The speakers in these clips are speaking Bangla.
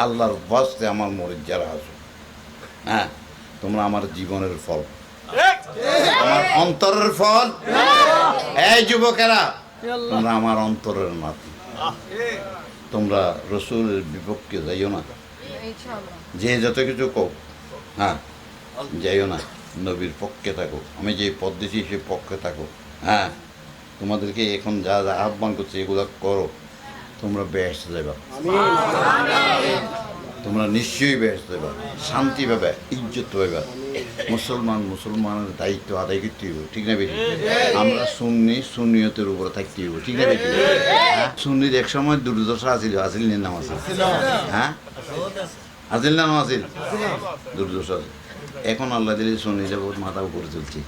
আল্লাহর বাস্তে আমার মরিদ যারা আছো, হ্যাঁ, তোমরা আমার জীবনের ফল, আমার অন্তরের ফল। এই যুবকেরা, তোমরা আমার অন্তরের নাতি। তোমরা রসুলের বিপক্ষে যাইও না, যে যত কিছু কও, হ্যাঁ, যাইও না, নবীর পক্ষে থাকো। আমি যে পদ্ধতি সে পক্ষে থাকো। হ্যাঁ, তোমাদেরকে এখন যা যা আহ্বান করছে এগুলো করো, তোমরা বেহেশতে যাবা। তোমরা নিশ্চয়ই বেহেশতে যাবা, শান্তি পাবে, ইজ্জত পাবে। মুসলমানের দায়িত্ব আদায় করতে হইব, ঠিক না বেশি? আমরা সুন্নিয়তের উপরে থাকতে হইব, ঠিক না বেশি? সুন্নির এক সময় দুর্দশা আসিল নাম আছে, হ্যাঁ, আসিল নাম আসিল, দুর্দশা আছে। এখন আল্লাহ দিলে সুন্নিটা বহুত মাথা উপরে চলছে।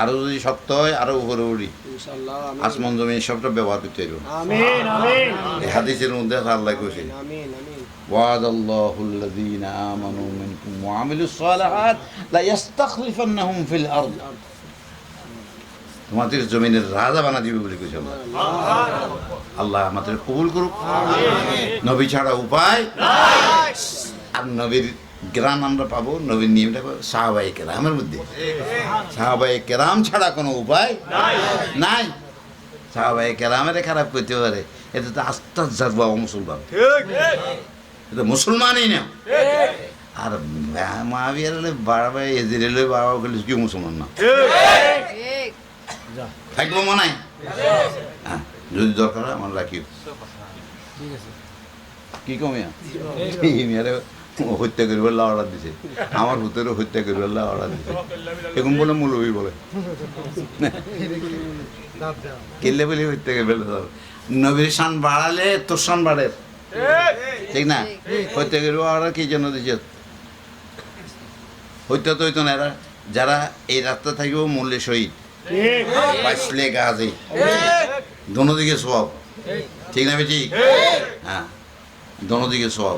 আরো যদি সত্য হয় আরো উপরে উঠি, আসমান জমি সবটা ব্যবহার করতে হইব। এই হাদিসের মধ্যে আল্লাহ কইছে, ওয়াদাল্লাহুল্লাযীনা আমানু মিনকুম ওয়া আমিলুস সালিহাত লা ইস্তাখলিফান্নাহুম ফিল আরদ। তোমাদের জমিনের রাজা বানা দিবে বলে কইছে আল্লাহ। আমাদের কবুল করুক। নবী ছাড়া উপায় নাই, আর নবীর গ্রাম আমরা পাবো, নবীর নিয়মটা পাবো সাহাবায়ে কেরামের মধ্যে। সাহাবায়ে কেরাম ছাড়া কোনো উপায় নাই। সাহাবায়ে কেরামের খারাপ করতে পারে, এটা তো আস্তার জাতবা মুসলমান, এটা মুসলমানই না। আর মাবিয়ার বাড়াবে এজির এলে বাবা গেলে কি মুসলমান না থাকবো মনে হয়। হ্যাঁ, যদি দরকার হয় আমার রাখিও। কি কমিয়া মেয়ারে হত্যা করিব অর্ডার দিছে, আমার ভূতেরও হত্যা করিব অর্ডার দিছে। এখন বলে মৌলবী বলে কেলে বলে হত্যা করিব। নবীর শান বাড়ালে তোর শান বাড়ে, ঠিক না? হত্যা করিব অর্ডার কি জন্য দিছে? হত্যা তো হইতো না। এরা যারা এই রাস্তা থাকিব মূল্যে শহীদ বাঁচলে গাছে দোনো দিকে সব, ঠিক না বেশি? হ্যাঁ, দোনো দিকে সব।